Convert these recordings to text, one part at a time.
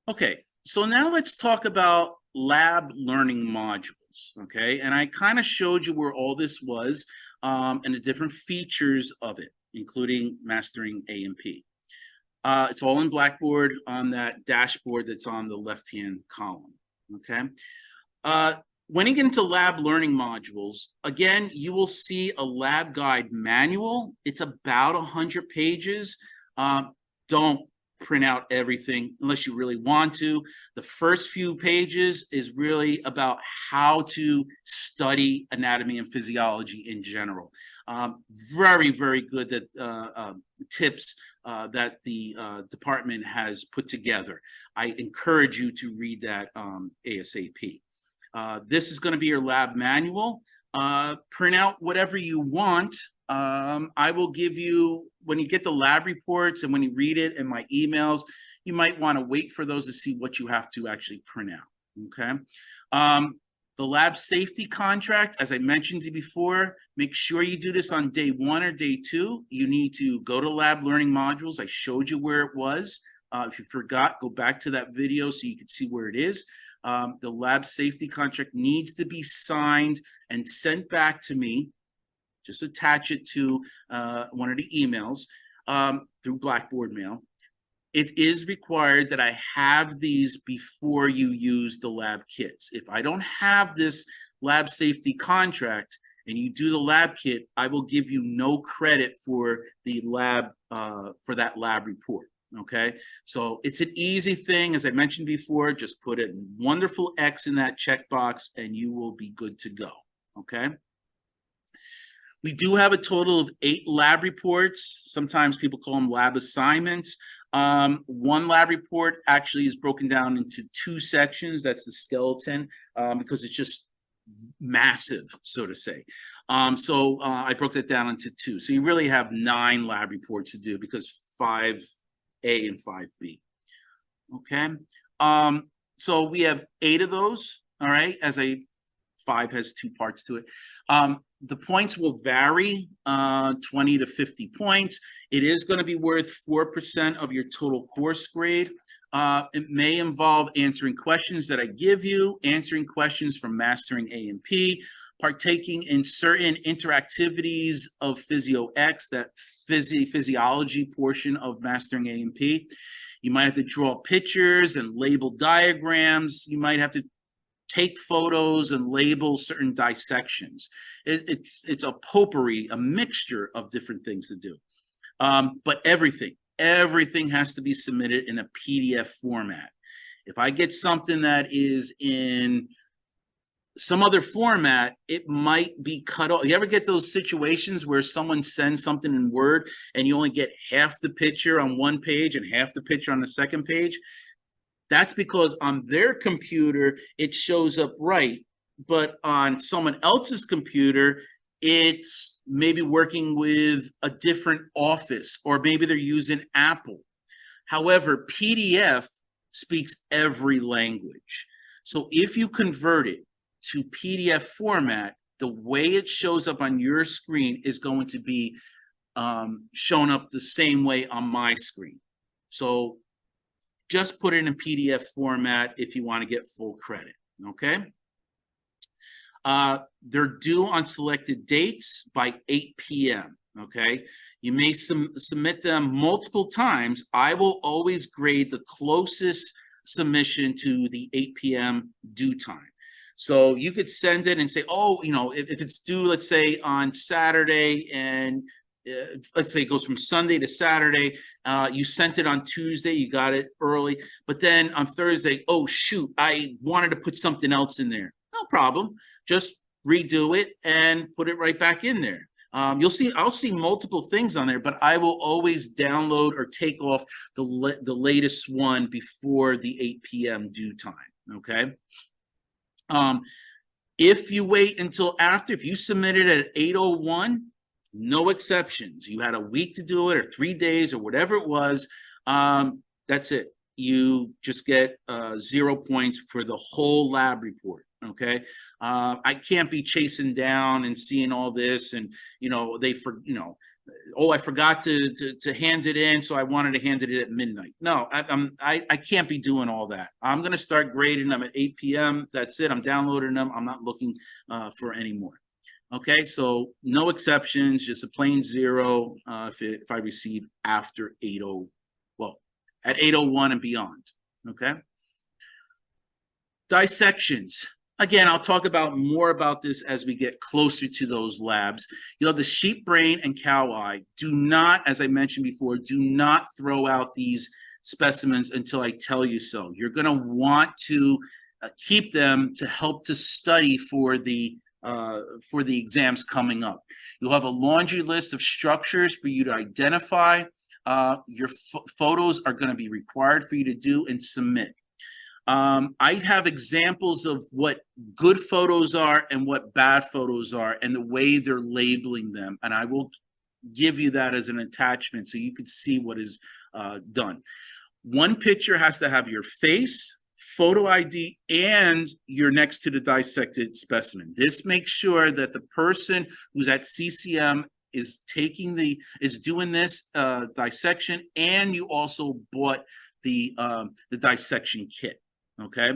Okay, so now let's talk about lab learning modules, okay? And I kind of showed you where all this was and the different features of it, including mastering A&P. It's all in Blackboard on that dashboard that's on the left-hand column, okay? Uh, when you get into lab learning modules, again, you will see a lab guide manual. It's about 100 pages. Don't print out everything unless you really want to. The first few pages is really about how to study anatomy and physiology in general. Very, very good tips that the department has put together. I encourage you to read that ASAP. This is going to be your lab manual. Print out whatever you want. I will give you, when you get the lab reports and when you read it in my emails, you might want to wait for those to see what you have to actually print out, okay? The lab safety contract, as I mentioned to you before, make sure you do this on day 1 or day 2. You need to go to lab learning modules. I showed you where it was. If you forgot, go back to that video so you can see where it is. The lab safety contract needs to be signed and sent back to me. Just attach it to one of the emails through Blackboard Mail. It is required that I have these before you use the lab kits. If I don't have this lab safety contract and you do the lab kit, I will give you no credit for the lab, for that lab report. Okay, so it's an easy thing. As I mentioned before, just put a wonderful X in that checkbox and you will be good to go. Okay. We do have a total of 8 lab reports. Sometimes people call them lab assignments. One lab report actually is broken down into 2 sections. That's the skeleton, because it's just massive, so to say. I broke that down into 2. So you really have 9 lab reports to do because 5A and 5B. Okay. So we have 8 of those. All right. 5 has 2 parts to it. The points will vary, 20 to 50 points. It is going to be worth 4% of your total course grade. It may involve answering questions that I give you, answering questions from mastering A&P, partaking in certain interactivities of Physio X, that physiology portion of mastering A&P. You might have to draw pictures and label diagrams. You might have to take photos and label certain dissections. It's a potpourri, a mixture of different things to do. But everything has to be submitted in a PDF format. If I get something that is in some other format, it might be cut off. You ever get those situations where someone sends something in Word and you only get half the picture on one page and half the picture on the second page? That's because on their computer, it shows up right. But on someone else's computer, it's maybe working with a different office, or maybe they're using Apple. However, PDF speaks every language. So if you convert it to PDF format, the way it shows up on your screen is going to be shown up the same way on my screen. So just put it in PDF format if you want to get full credit, okay? They're due on selected dates by 8 p.m., okay? You may submit them multiple times. I will always grade the closest submission to the 8 p.m. due time. So you could send it and say, oh, you know, if it's due, let's say on Saturday, and let's say it goes from Sunday to Saturday, you sent it on Tuesday, you got it early, but then on Thursday, oh shoot, I wanted to put something else in there. No problem, just redo it and put it right back in there. You'll see, I'll see multiple things on there, but I will always download or take off the latest one before the 8 p.m. due time, okay? If you wait until after, if you submit it at 8:01, no exceptions. You had a week to do it, or 3 days, or whatever it was. That's it. You just get 0 points for the whole lab report. Okay. I can't be chasing down and seeing all this, and oh, I forgot to hand it in, so I wanted to hand it in at midnight. No, I can't be doing all that. I'm going to start grading them at 8 p.m. That's it. I'm downloading them. I'm not looking for any more. Okay, so no exceptions, just a plain zero if I receive after 8:00, well, at 8:01 and beyond. Okay. Dissections. Again, I'll talk about more about this as we get closer to those labs. You know, the sheep brain and cow eye, do not, as I mentioned before, do not throw out these specimens until I tell you so. You're going to want to keep them to help to study for the exams coming up. You'll have a laundry list of structures for you to identify. Your photos are going to be required for you to do and submit. I have examples of what good photos are and what bad photos are and the way they're labeling them. And I will give you that as an attachment so you can see what is done. One picture has to have your face, photo ID, and you're next to the dissected specimen. This makes sure that the person who's at CCM is doing this dissection, and you also bought the dissection kit. Okay.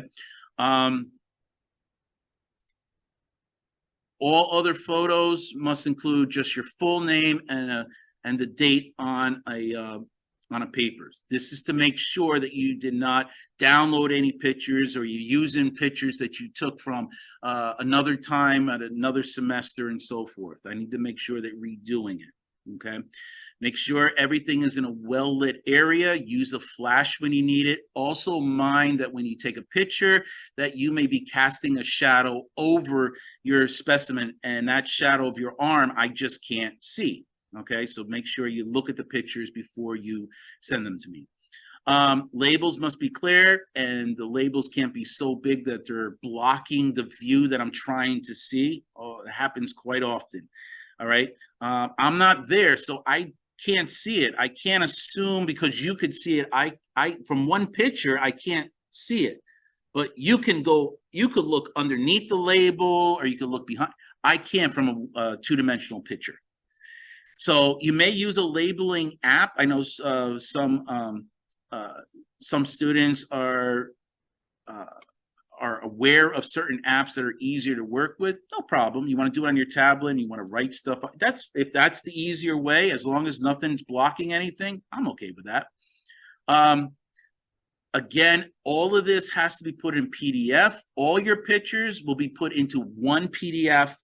All other photos must include just your full name and the date on a paper. This is to make sure that you did not download any pictures or you're using pictures that you took from another time at another semester and so forth. I need to make sure that redoing it. Okay. Make sure everything is in a well-lit area. Use a flash when you need it. Also mind that when you take a picture that you may be casting a shadow over your specimen, and that shadow of your arm I just can't see. Okay, so make sure you look at the pictures before you send them to me. Labels must be clear, and the labels can't be so big that they're blocking the view that I'm trying to see. Oh, it happens quite often. All right. I'm not there, so I can't see it. I can't assume because you could see it. I from one picture, I can't see it. But you could look underneath the label or you could look behind. I can't from a two-dimensional picture. So you may use a labeling app. I know some students are aware of certain apps that are easier to work with. No problem. You want to do it on your tablet and you want to write stuff. If that's the easier way, as long as nothing's blocking anything, I'm okay with that. Again, all of this has to be put in PDF. All your pictures will be put into one PDF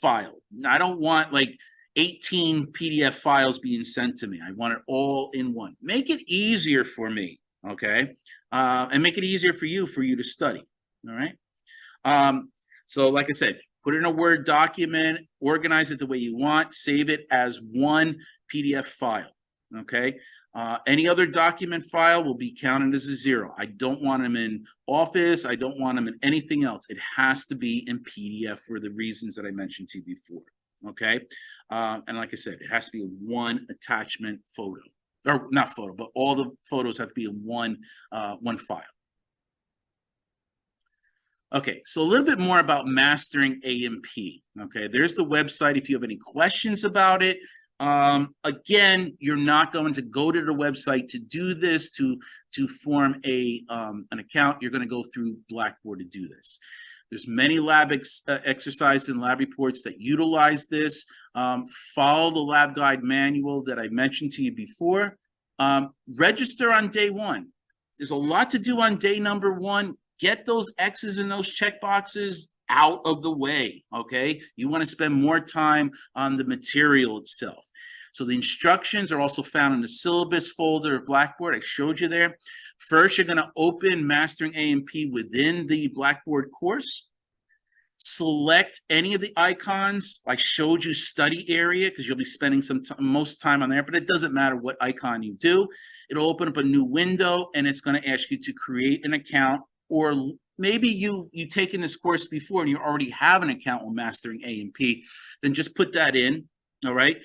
file. I don't want like 18 PDF files being sent to me. I want it all in one. Make it easier for me, okay? And make it easier for you to study, all right? So like I said, put it in a Word document, organize it the way you want, save it as one PDF file, okay? Any other document file will be counted as a zero. I don't want them in Office. I don't want them in anything else. It has to be in PDF for the reasons that I mentioned to you before. Okay. And like I said, it has to be one attachment photo, or not photo, but all the photos have to be in one file. Okay, so a little bit more about mastering A&P. Okay, there's the website if you have any questions about it. Again, you're not going to go to the website to do this, to form an account. You're going to go through Blackboard to do this. There's many lab exercises and lab reports that utilize this. Follow the lab guide manual that I mentioned to you before. Register on day one. There's a lot to do on day number one. Get those X's and those check boxes out of the way, okay? You want to spend more time on the material itself. So the instructions are also found in the syllabus folder of Blackboard. I showed you there. First, you're going to open Mastering A&P within the Blackboard course. Select any of the icons. I showed you study area because you'll be spending most time on there, but it doesn't matter what icon you do. It'll open up a new window and it's going to ask you to create an account, or maybe you've taken this course before and you already have an account with Mastering A&P, then just put that in, all right?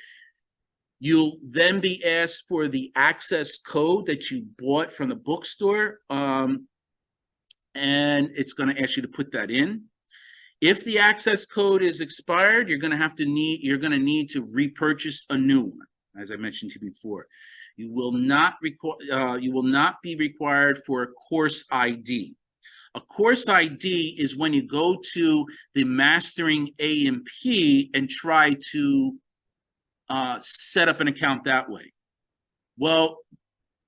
You'll then be asked for the access code that you bought from the bookstore, and it's going to ask you to put that in. If the access code is expired, you're going to need to repurchase a new one, as I mentioned to you before. You will not be required for a course ID. A course ID is when you go to the Mastering A&P and try to set up an account that way. Well,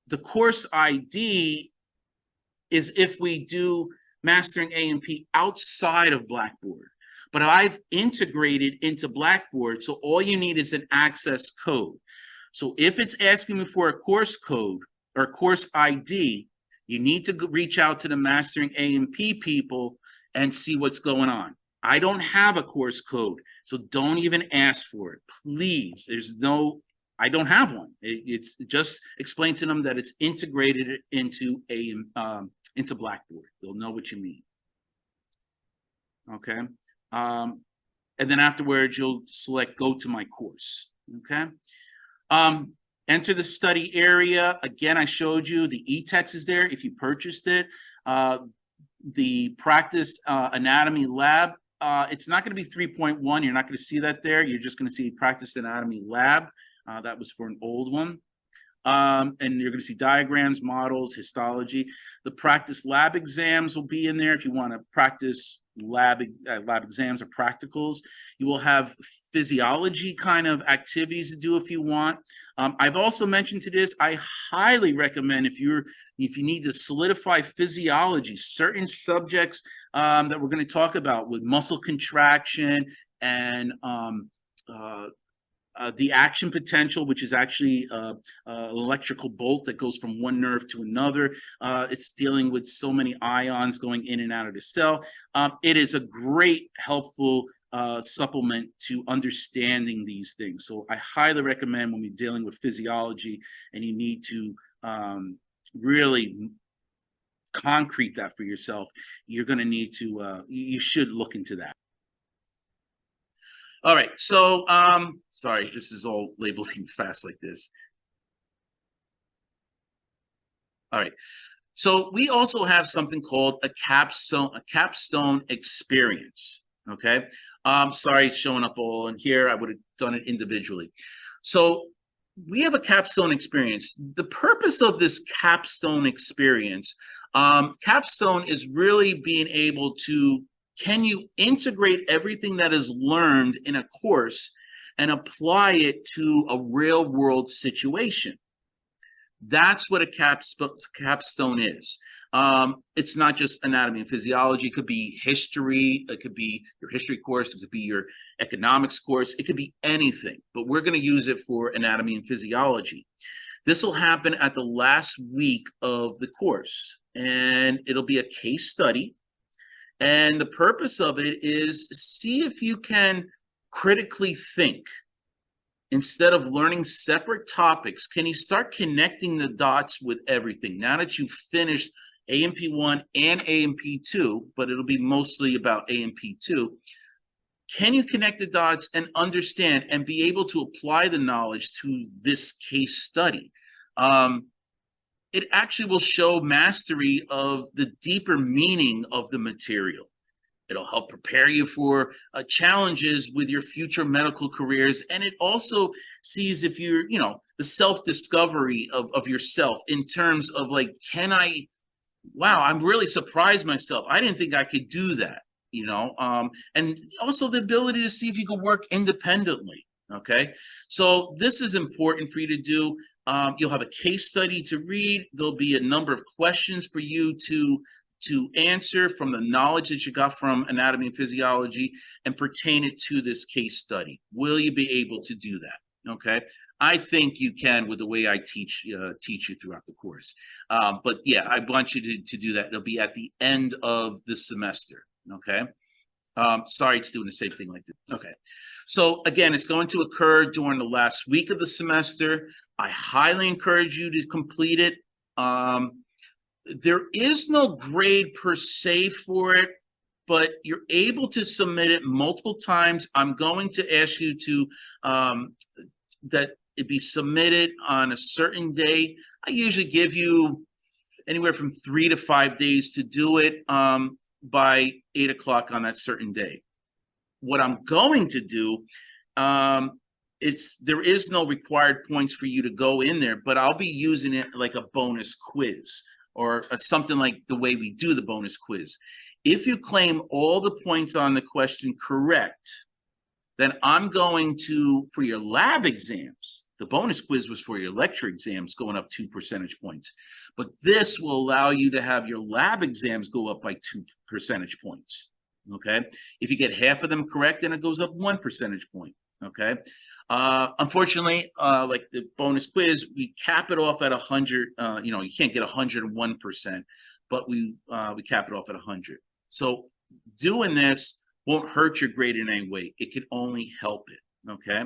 the course ID is if we do Mastering A&P outside of Blackboard. But I've integrated into Blackboard, so all you need is an access code. So if it's asking me for a course code or course ID, you need to reach out to the Mastering A&P people and see what's going on. I don't have a course code, so don't even ask for it. Please, I don't have one. It's just explain to them that it's integrated into Blackboard. They'll know what you mean. Okay. And then afterwards, you'll select go to my course. Okay. Enter the study area. Again, I showed you the e-text is there if you purchased it. The practice anatomy lab, it's not going to be 3.1. You're not going to see that there. You're just going to see practice anatomy lab. That was for an old one. And you're going to see diagrams, models, histology. The practice lab exams will be in there if you want to practice lab exams or practicals. You will have physiology kind of activities to do if you want. I've also mentioned to this, I highly recommend if you need to solidify physiology, certain subjects that we're going to talk about with muscle contraction and the action potential, which is actually an electrical bolt that goes from one nerve to another. It's dealing with so many ions going in and out of the cell. It is a great, helpful supplement to understanding these things. So I highly recommend when you're dealing with physiology and you need to really concrete that for yourself, you're going to need to, you should look into that. All right, so sorry, this is all labeling fast like this. All right, so we also have something called a capstone experience. Okay, sorry, it's showing up all in here. I would have done it individually. So we have a capstone experience. The purpose of this capstone experience, capstone is really being able to, can you integrate everything that is learned in a course and apply it to a real world situation? That's what a capstone is. It's not just anatomy and physiology. It could be history. It could be your history course. It could be your economics course. It could be anything, but we're going to use it for anatomy and physiology. This will happen at the last week of the course, and it'll be a case study. And the purpose of it is see if you can critically think. Instead of learning separate topics, can you start connecting the dots with everything? Now that you've finished A&P 1 and A&P 2, but it'll be mostly about A&P 2, can you connect the dots and understand and be able to apply the knowledge to this case study? It actually will show mastery of the deeper meaning of the material. It'll help prepare you for challenges with your future medical careers. And it also sees if you're, the self-discovery of yourself in terms of like, wow, I'm really surprised myself. I didn't think I could do that, and also the ability to see if you can work independently. Okay. So this is important for you to do. You'll have a case study to read. There'll be a number of questions for you to answer from the knowledge that you got from anatomy and physiology and pertain it to this case study. Will you be able to do that? Okay. I think you can with the way I teach you throughout the course. But yeah, I want you to do that. It'll be at the end of the semester. Okay. Sorry, it's doing the same thing like this. Okay. So again, it's going to occur during the last week of the semester. I highly encourage you to complete it. There is no grade per se for it, but you're able to submit it multiple times. I'm going to ask you to that it be submitted on a certain day. I usually give you anywhere from 3 to 5 days to do it. by 8 o'clock on that certain day. What I'm going to do, there is no required points for you to go in there, but I'll be using it like a bonus quiz or something like the way we do the bonus quiz. If you claim all the points on the question correct, then I'm going to, for your lab exams, the bonus quiz was for your lecture exams going up 2 percentage points. But this will allow you to have your lab exams go up by 2 percentage points. Okay. If you get half of them correct, then it goes up 1 percentage point. Okay. Unfortunately, like the bonus quiz, we cap it off at 100. You can't get 101%, but we cap it off at 100. So doing this won't hurt your grade in any way. It can only help it. Okay,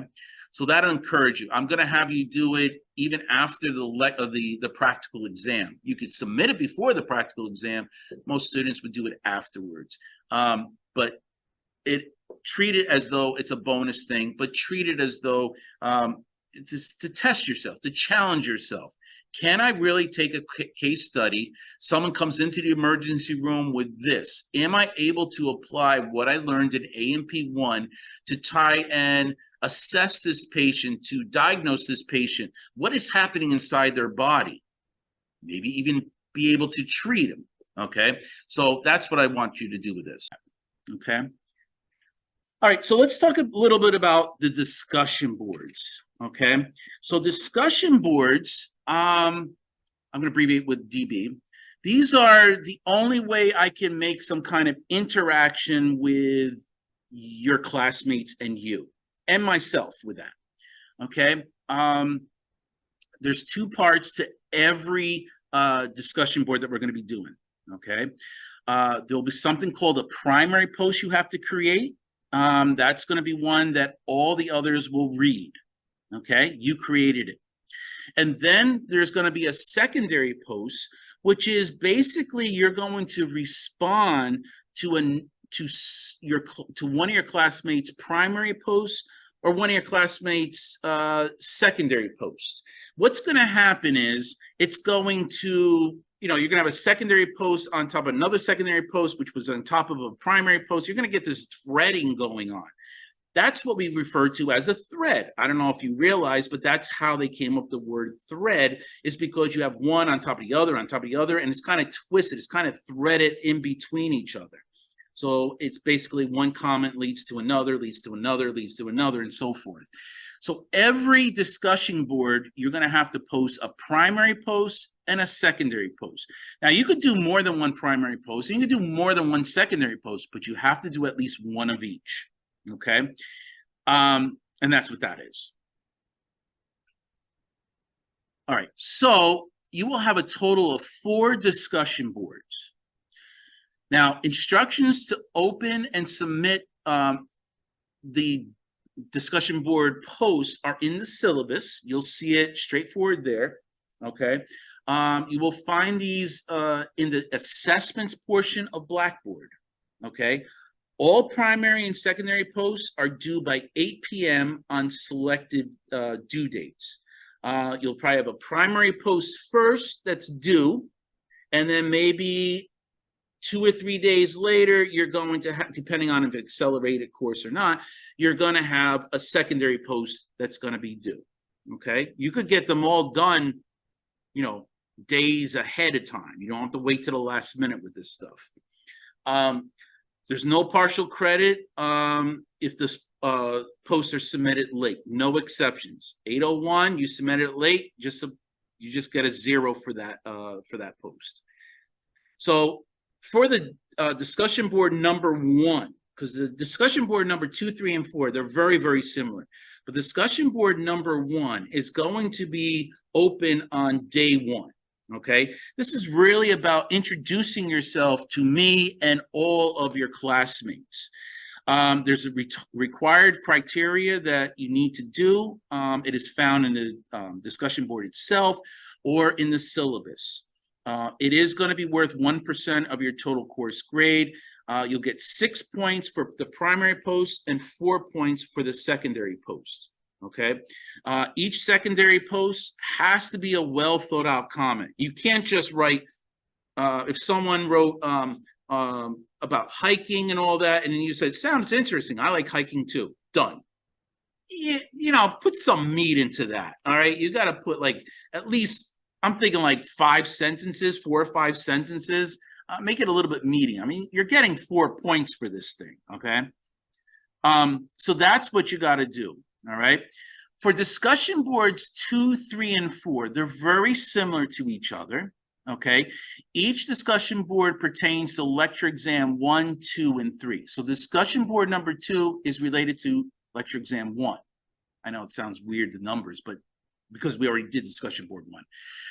so that'll encourage you. I'm going to have you do it even after the practical exam. You could submit it before the practical exam. Most students would do it afterwards. But treat it as though it's a bonus thing, but treat it as though to test yourself, to challenge yourself. Can I really take a case study? Someone comes into the emergency room with this. Am I able to apply what I learned in A&P 1 to try and assess this patient, to diagnose this patient? What is happening inside their body? Maybe even be able to treat them. Okay, so that's what I want you to do with this. Okay. All right, so let's talk a little bit about the discussion boards. Okay, so discussion boards, I'm going to abbreviate with DB. These are the only way I can make some kind of interaction with your classmates and you and myself with that. Okay, there's 2 parts to every discussion board that we're going to be doing. Okay, there'll be something called a primary post you have to create. That's going to be one that all the others will read. Okay, you created it. And then there's going to be a secondary post, which is basically you're going to respond to one of your classmates' primary posts or one of your classmates' secondary posts. What's going to happen is it's going to, you're going to have a secondary post on top of another secondary post, which was on top of a primary post. You're going to get this threading going on. That's what we refer to as a thread. I don't know if you realize, but that's how they came up with the word thread, is because you have one on top of the other, on top of the other, and it's kind of twisted. It's kind of threaded in between each other. So it's basically one comment leads to another, leads to another, leads to another, and so forth. So every discussion board, you're going to have to post a primary post and a secondary post. Now, you could do more than one primary post, and you could do more than one secondary post, but you have to do at least one of each. Okay, and that's what that is. All right, so you will have a total of 4 discussion boards. Now, instructions to open and submit the discussion board posts are in the syllabus. You'll see it straightforward there. Okay, you will find these in the assessments portion of Blackboard. Okay. All primary and secondary posts are due by 8 p.m. on selected due dates. You'll probably have a primary post first that's due, and then maybe 2 or 3 days later, you're going to have, depending on if it's accelerated course or not, you're going to have a secondary post that's going to be due. Okay, you could get them all done, days ahead of time. You don't have to wait to the last minute with this stuff. There's no partial credit if the posts are submitted late. No exceptions. 8:01, you submitted it late, you just get a 0 for that post. So for the discussion board number 1, because the discussion board number 2, 3, and 4, they're very, very similar. But discussion board number 1 is going to be open on day 1. Okay, this is really about introducing yourself to me and all of your classmates. There's a required criteria that you need to do. It is found in the discussion board itself or in the syllabus. It is going to be worth 1% of your total course grade. You'll get 6 points for the primary post and 4 points for the secondary post. Okay, each secondary post has to be a well thought out comment. You can't just write, if someone wrote about hiking and all that, and then you said, sounds interesting, I like hiking too. Done. You know, put some meat into that. All right, you got to put like at least, I'm thinking like 5 sentences, 4 or 5 sentences. Make it a little bit meaty. I mean, you're getting 4 points for this thing. Okay. So that's what you got to do. All right. For discussion boards 2, 3, and 4, they're very similar to each other. Okay. Each discussion board pertains to lecture exam 1, 2, and 3. So discussion board number 2 is related to lecture exam 1. I know it sounds weird, the numbers, but because we already did discussion board 1.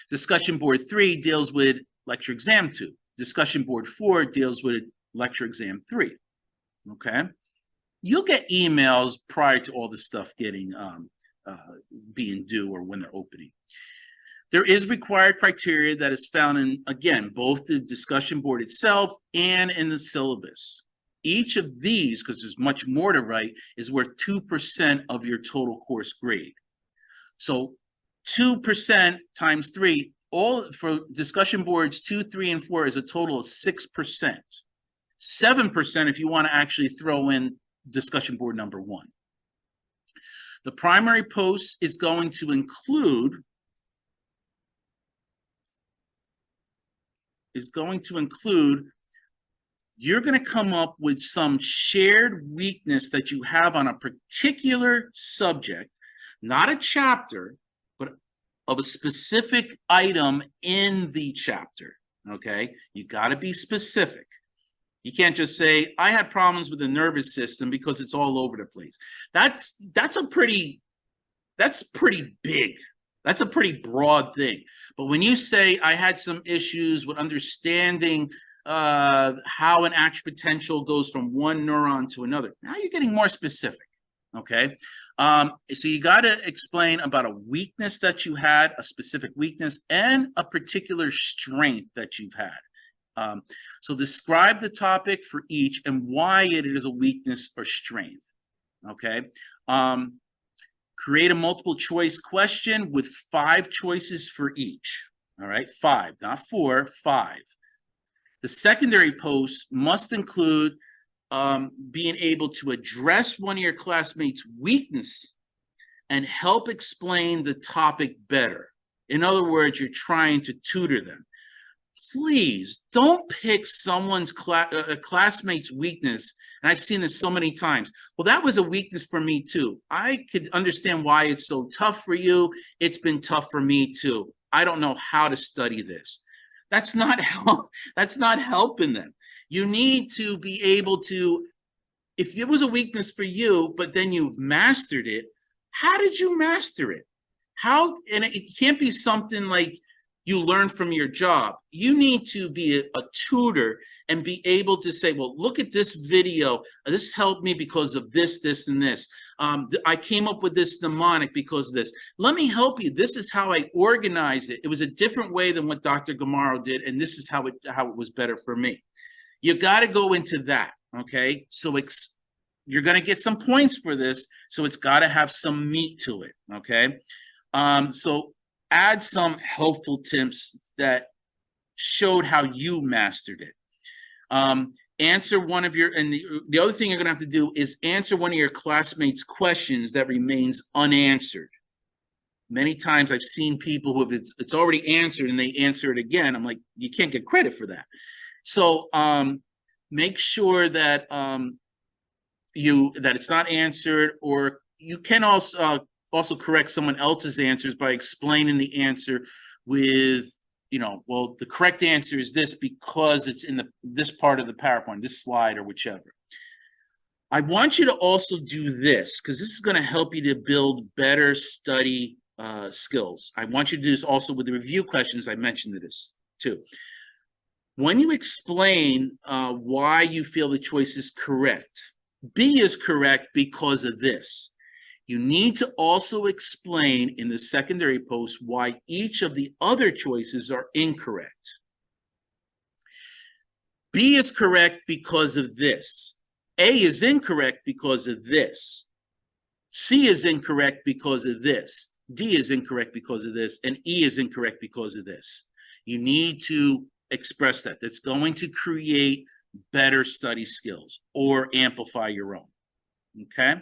Discussion board 3 deals with lecture exam 2. Discussion board 4 deals with lecture exam 3. Okay. You'll get emails prior to all this stuff getting being due or when they're opening. There is required criteria that is found in, again, both the discussion board itself and in the syllabus. Each of these, because there's much more to write, is worth 2% of your total course grade. So 2% times 3, all for discussion boards 2, 3, and 4 is a total of 6%. 7% if you want to actually throw in discussion board number 1. The primary post is going to include you're going to come up with some shared weakness that you have on a particular subject, not a chapter, but of a specific item in the chapter. Okay, you got to be specific. You can't just say, I had problems with the nervous system because it's all over the place. That's pretty big. That's a pretty broad thing. But when you say, I had some issues with understanding how an action potential goes from one neuron to another, now you're getting more specific. Okay. So you got to explain about a weakness that you had, a specific weakness, and a particular strength that you've had. So describe the topic for each and why it is a weakness or strength. Okay. Create a multiple choice question with 5 choices for each. All right. 5, not 4, 5. The secondary post must include being able to address one of your classmates' weakness and help explain the topic better. In other words, you're trying to tutor them. Please don't pick someone's classmate's weakness. And I've seen this so many times. Well, that was a weakness for me too. I could understand why it's so tough for you. It's been tough for me too. I don't know how to study this. That's not helping them. You need to be able to, if it was a weakness for you, but then you've mastered it, how did you master it? And it can't be something like you learn from your job. You need to be a tutor and be able to say, well, look at this video. This helped me because of this, this, and this. I came up with this mnemonic because of this. Let me help you. This is how I organized it. It was a different way than what Dr. Gamaro did, and this is how it was better for me. You got to go into that, okay? So you're going to get some points for this, so it's got to have some meat to it, okay? So add some helpful tips that showed how you mastered it. Answer one of and the other thing you're going to have to do is answer one of your classmates' questions that remains unanswered. Many times I've seen people who it's already answered and they answer it again. I'm like, you can't get credit for that. So make sure that that it's not answered, or you can also correct someone else's answers by explaining the answer with, well, the correct answer is this because it's in this part of the PowerPoint, this slide or whichever. I want you to also do this because this is going to help you to build better study skills. I want you to do this also with the review questions. I mentioned this too. When you explain why you feel the choice is correct, B is correct because of this. You need to also explain in the secondary post why each of the other choices are incorrect. B is correct because of this. A is incorrect because of this. C is incorrect because of this. D is incorrect because of this. And E is incorrect because of this. You need to express that. That's going to create better study skills or amplify your own. Okay.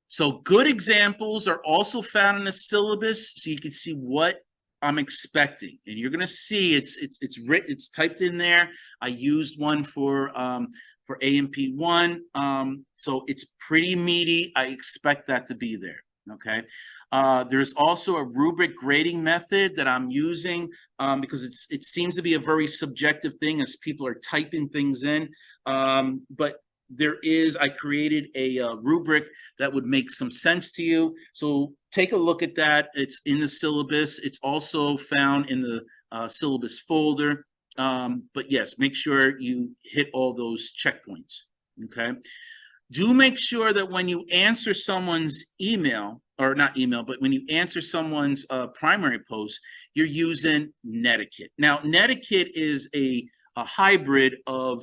So good examples are also found in the syllabus, so you can see what I'm expecting, and you're going to see it's written, it's typed in there. I used one for A&P 1, so it's pretty meaty. I expect that to be there. Okay. There's also a rubric grading method that I'm using because it seems to be a very subjective thing as people are typing things in, but I created a rubric that would make some sense to you. So take a look at that. It's in the syllabus. It's also found in the syllabus folder. But yes, make sure you hit all those checkpoints. Okay. Do make sure that when you answer someone's email, or not email, but when you answer someone's primary post, you're using Netiquette. Now, Netiquette is a hybrid of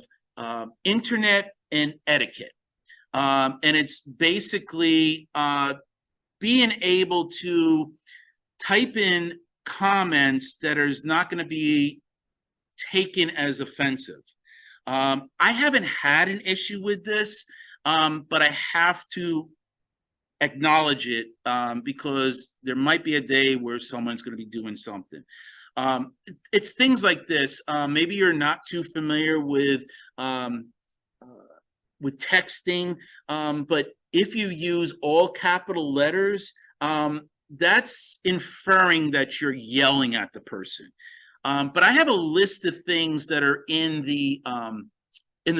internet and etiquette. And it's basically being able to type in comments that is not going to be taken as offensive. I haven't had an issue with this, but I have to acknowledge it because there might be a day where someone's going to be doing something. It's things like this. Maybe you're not too familiar with texting, but if you use all capital letters, that's inferring that you're yelling at the person. But I have a list of things that are in the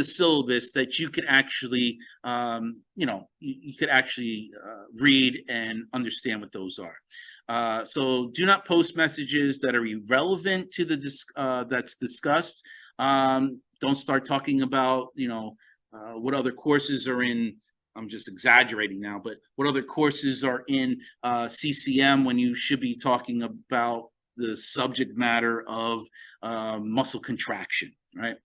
syllabus that you could actually, you could actually read and understand what those are. So do not post messages that are irrelevant to the that's discussed. Don't start talking about, what other courses are in. I'm just exaggerating now, but what other courses are in CCM when you should be talking about the subject matter of muscle contraction, right?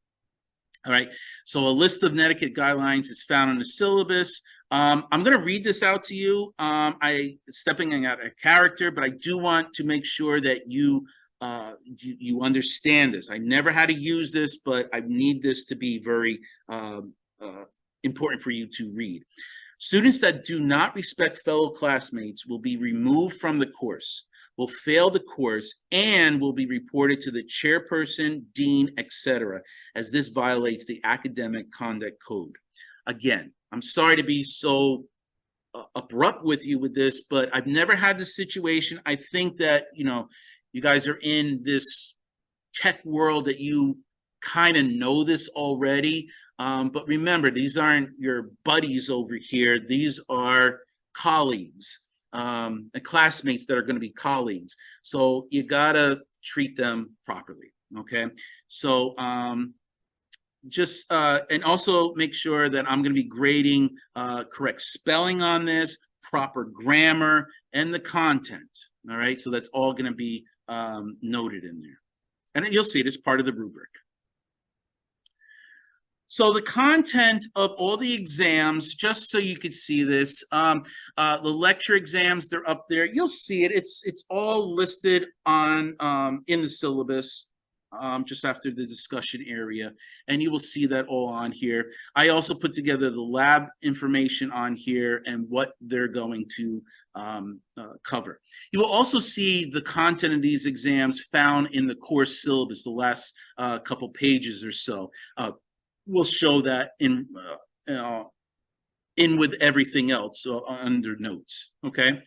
All right, so a list of Netiquette guidelines is found in the syllabus. I'm going to read this out to you. I stepping out of character, but I do want to make sure that you understand this. I never had to use this, but I need this to be very important for you to read. Students that do not respect fellow classmates will be removed from the course, will fail the course, and will be reported to the chairperson, dean, etc., as this violates the academic conduct code. Again, I'm sorry to be so abrupt with you with this, but I've never had this situation. I think that, you guys are in this tech world that you kind of know this already. But remember, these aren't your buddies over here. These are colleagues. And classmates that are going to be colleagues. So you got to treat them properly. Okay. So and also make sure that I'm going to be grading correct spelling on this, proper grammar, and the content. All right. So that's all going to be noted in there. And you'll see it as part of the rubric. So the content of all the exams, just so you could see this, the lecture exams, they're up there. You'll see it. It's all listed on in the syllabus just after the discussion area, and you will see that all on here. I also put together the lab information on here and what they're going to cover. You will also see the content of these exams found in the course syllabus, the last couple pages or so. We'll show that in with everything else under notes. Okay.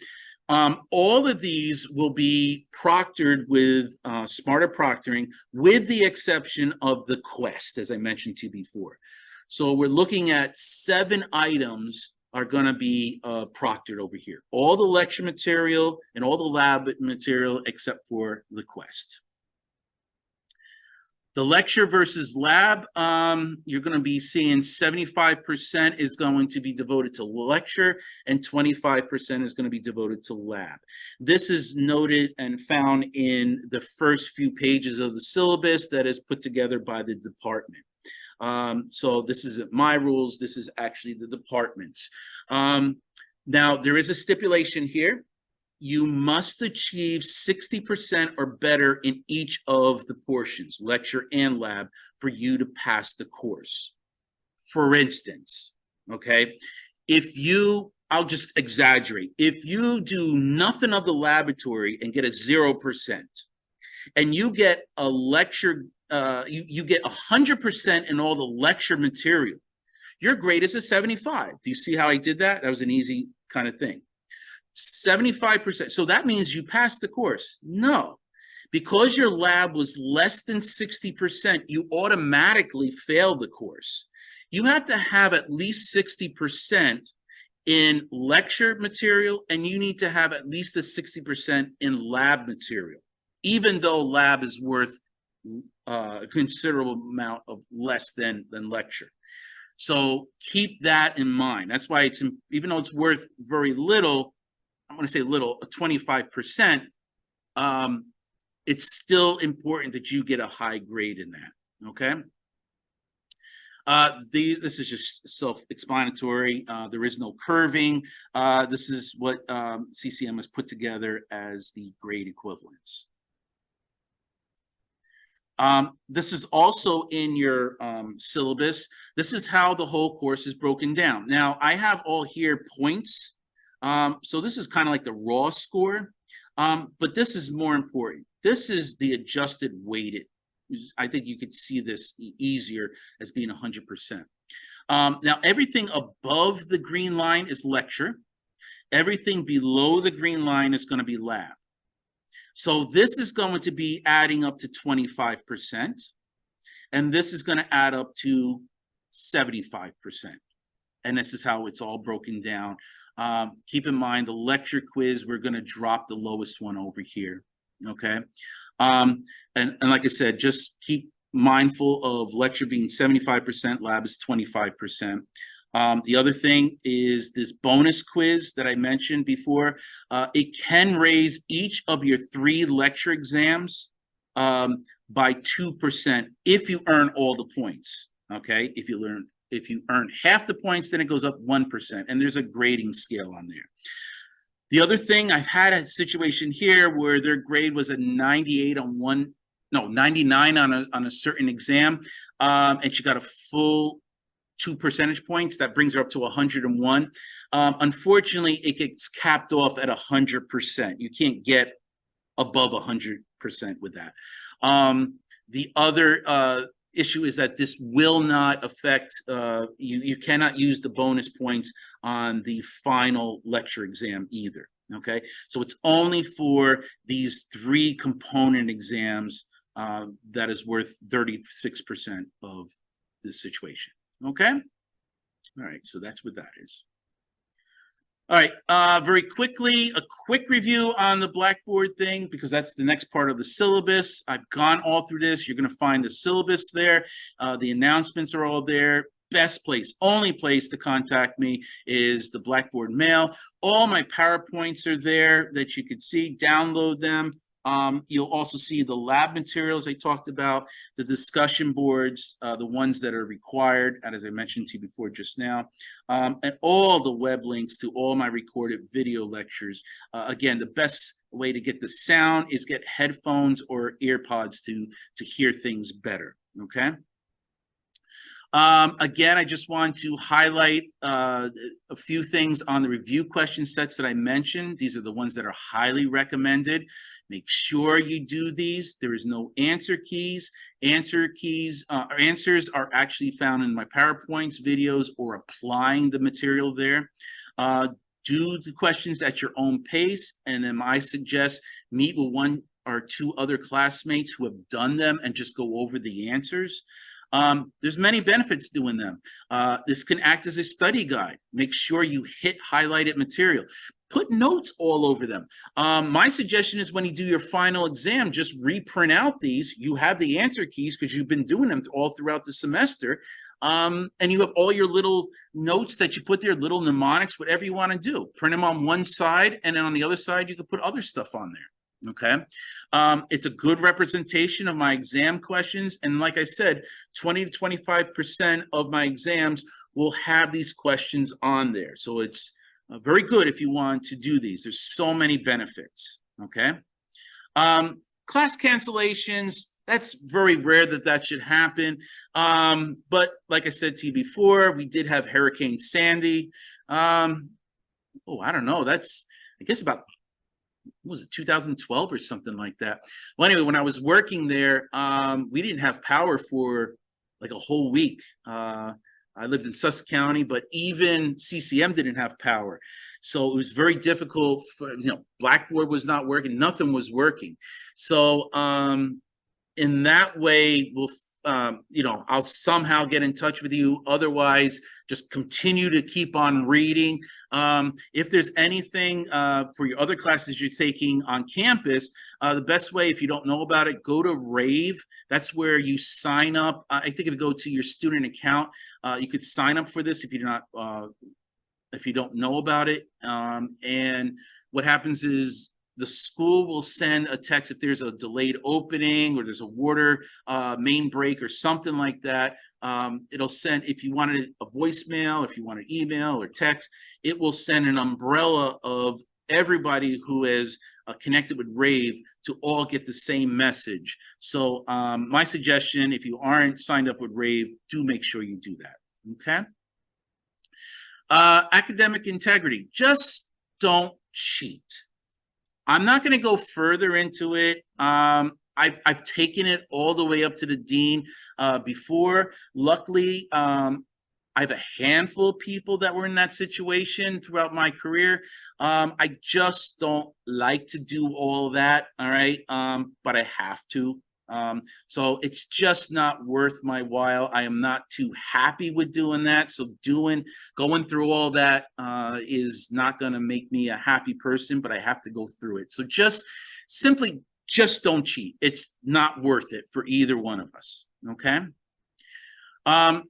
All of these will be proctored with smarter proctoring, with the exception of the quest, as I mentioned to you before. So we're looking at 7 items are going to be proctored over here. All the lecture material and all the lab material except for the quest. The lecture versus lab, you're going to be seeing 75% is going to be devoted to lecture and 25% is going to be devoted to lab. This is noted and found in the first few pages of the syllabus that is put together by the department. So this isn't my rules. This is actually the department's. Now, there is a stipulation here. you must achieve 60% or better in each of the portions, lecture and lab, for you to pass the course. For instance, okay, I'll just exaggerate. If you do nothing of the laboratory and get a 0%, and you get a lecture, you get 100% in all the lecture material, your grade is a 75. Do you see how I did that? That was an easy kind of thing. 75%. So that means you passed the course. No, because your lab was less than 60%, you automatically failed the course. You have to have at least 60% in lecture material, and you need to have at least a 60% in lab material, even though lab is worth a considerable amount of less than lecture. So keep that in mind. That's why it's, even though it's worth very little, I'm going to say little, 25%, it's still important that you get a high grade in that, okay? This is just self-explanatory. There is no curving. This is what CCM has put together as the grade equivalents. This is also in your syllabus. This is how the whole course is broken down. Now, I have all here points. So this is kind of like the raw score, but this is more important. This is the adjusted weighted. I think you could see this easier as being 100%. Now, everything above the green line is lecture. Everything below the green line is going to be lab. So this is going to be adding up to 25%, and this is going to add up to 75%. And this is how it's all broken down. Keep in mind, the lecture quiz, we're going to drop the lowest one over here, okay? And like I said, just keep mindful of lecture being 75%, lab is 25%. The other thing is this bonus quiz that I mentioned before. It can raise each of your 3 lecture exams by 2% if you earn all the points, okay? If you earn half the points, then it goes up 1%, and there's a grading scale on there. The other thing, I've had a situation here where their grade was a 98 on 99 on a certain exam, and she got a full 2 percentage points. That brings her up to 101. Unfortunately, it gets capped off at 100%. You can't get above 100% with that. The other issue is that this will not affect, you cannot use the bonus points on the final lecture exam either, okay? So it's only for these 3 component exams that is worth 36% of the situation, okay? All right, so that's what that is. All right, very quickly, a quick review on the Blackboard thing, because that's the next part of the syllabus. I've gone all through this. You're going to find the syllabus there. The announcements are all there. Best place, only place to contact me is the Blackboard mail. All my PowerPoints are there that you could see. Download them. You'll also see the lab materials I talked about, the discussion boards, the ones that are required, and as I mentioned to you before just now, and all the web links to all my recorded video lectures. Again, the best way to get the sound is get headphones or earpods to hear things better, okay? Again, I just want to highlight a few things on the review question sets that I mentioned. These are the ones that are highly recommended. Make sure you do these. There is no answer keys. Answers are actually found in my PowerPoints, videos, or applying the material there. Do the questions at your own pace, and then I suggest meet with 1 or 2 other classmates who have done them and just go over the answers. There's many benefits doing them. This can act as a study guide. Make sure you hit highlighted material. Put notes all over them. My suggestion is when you do your final exam, just reprint out these. You have the answer keys because you've been doing them all throughout the semester. And you have all your little notes that you put there, little mnemonics, whatever you want to do. Print them on one side, and then on the other side, you can put other stuff on there. Okay, it's a good representation of my exam questions, and like I said, 20 to 25% of my exams will have these questions on there. So it's Very good if you want to do these. There's so many benefits, okay? Class cancellations, that's very rare that should happen. But like I said to you before, we did have Hurricane Sandy. I don't know. That's, I guess, about, what was it, 2012 or something like that. Well, anyway, when I was working there, we didn't have power for like a whole week. I lived in Sussex County, but even CCM didn't have power. So it was very difficult for, Blackboard was not working, nothing was working. So in that way, we'll, I'll somehow get in touch with you. Otherwise, just continue to keep on reading. If there's anything for your other classes you're taking on campus, the best way, if you don't know about it, go to Rave. That's where you sign up. I think if you go to your student account, you could sign up for this if you're not, if you don't know about it. And what happens is, the school will send a text if there's a delayed opening or there's a water main break or something like that. It'll send, if you wanted a voicemail, if you want an email or text, it will send an umbrella of everybody who is connected with Rave to all get the same message. So my suggestion, if you aren't signed up with Rave, do make sure you do that, okay? Academic integrity, just don't cheat. I'm not going to go further into it. I've taken it all the way up to the dean before. Luckily, I have a handful of people that were in that situation throughout my career. I just don't like to do all that, all right? But I have to. So it's just not worth my while. I am not too happy with doing that. So going through all that is not going to make me a happy person, but I have to go through it. So just don't cheat. It's not worth it for either one of us. Okay. The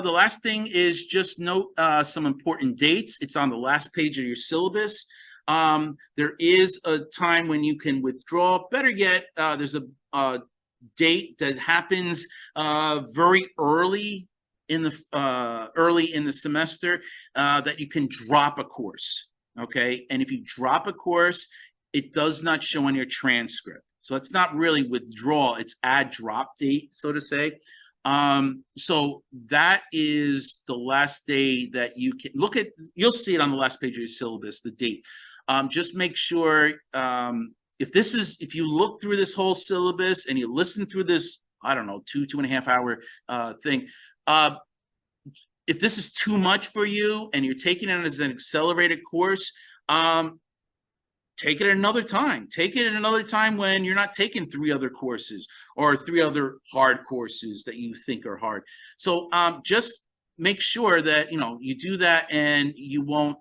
last thing is just note some important dates. It's on the last page of your syllabus. There is a time when you can withdraw. Better yet, there's a date that happens very early in the semester that you can drop a course. Okay, and if you drop a course, it does not show on your transcript. So it's not really withdrawal; it's add drop date, so to say. So that is the last day that you can look at. You'll see it on the last page of your syllabus, the date. Just make sure if you look through this whole syllabus and you listen through this, I don't know, 2.5 hour thing. If this is too much for you and you're taking it as an accelerated course, take it another time. Take it another time when you're not taking 3 other courses or 3 other hard courses that you think are hard. So just make sure that you do that, and you won't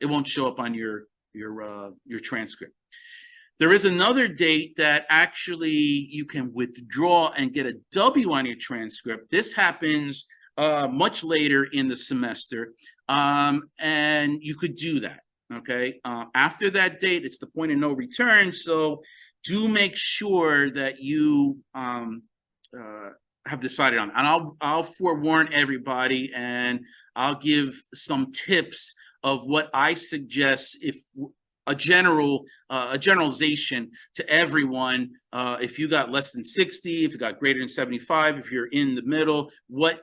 it won't show up on your transcript. There is another date that actually you can withdraw and get a W on your transcript. This happens much later in the semester, and you could do that. Okay. After that date, it's the point of no return. So do make sure that you have decided on. And I'll forewarn everybody, and I'll give some tips of what I suggest, if a generalization to everyone. If you got less than 60, if you got greater than 75, if you're in the middle, what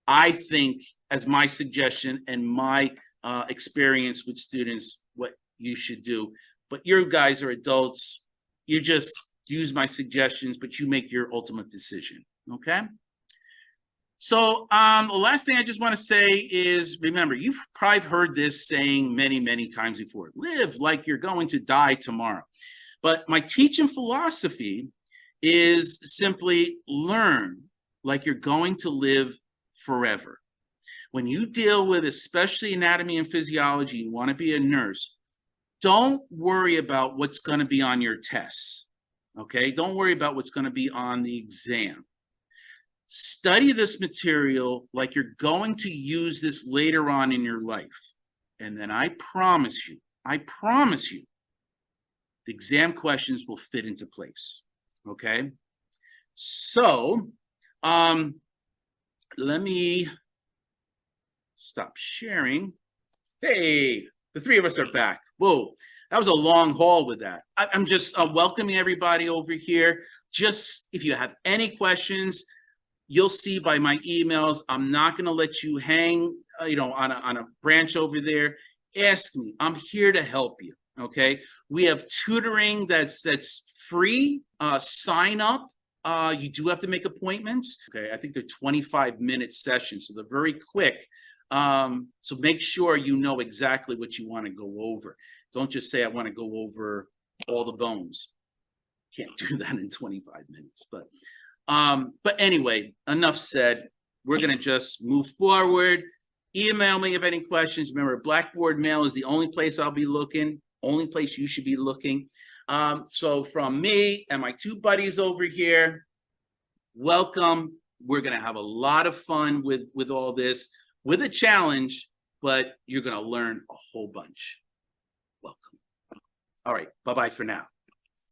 I think as my suggestion and my experience with students, what you should do. But you guys are adults. You just use my suggestions, but you make your ultimate decision. Okay. So the last thing I just want to say is, remember, you've probably heard this saying many, many times before: live like you're going to die tomorrow. But my teaching philosophy is simply learn like you're going to live forever. When you deal with especially anatomy and physiology, you want to be a nurse, don't worry about what's going to be on your tests. Okay? Don't worry about what's going to be on the exam. Study this material like you're going to use this later on in your life. And then I promise you, the exam questions will fit into place. Okay? So, let me stop sharing. Hey, the three of us are back. Whoa, that was a long haul with that. I'm just welcoming everybody over here. Just if you have any questions, you'll see by my emails, I'm not going to let you hang, on a branch over there. Ask me. I'm here to help you. Okay. We have tutoring that's free. Sign up. You do have to make appointments. Okay. I think they're 25-minute sessions, so they're very quick. So make sure you know exactly what you want to go over. Don't just say, I want to go over all the bones. Can't do that in 25 minutes. But anyway, enough said. We're going to just move forward. Email me if any questions. Remember, Blackboard Mail is the only place I'll be looking, only place you should be looking. So from me and my two buddies over here, welcome. We're going to have a lot of fun with all this, with a challenge, but you're going to learn a whole bunch. Welcome. All right. Bye-bye for now.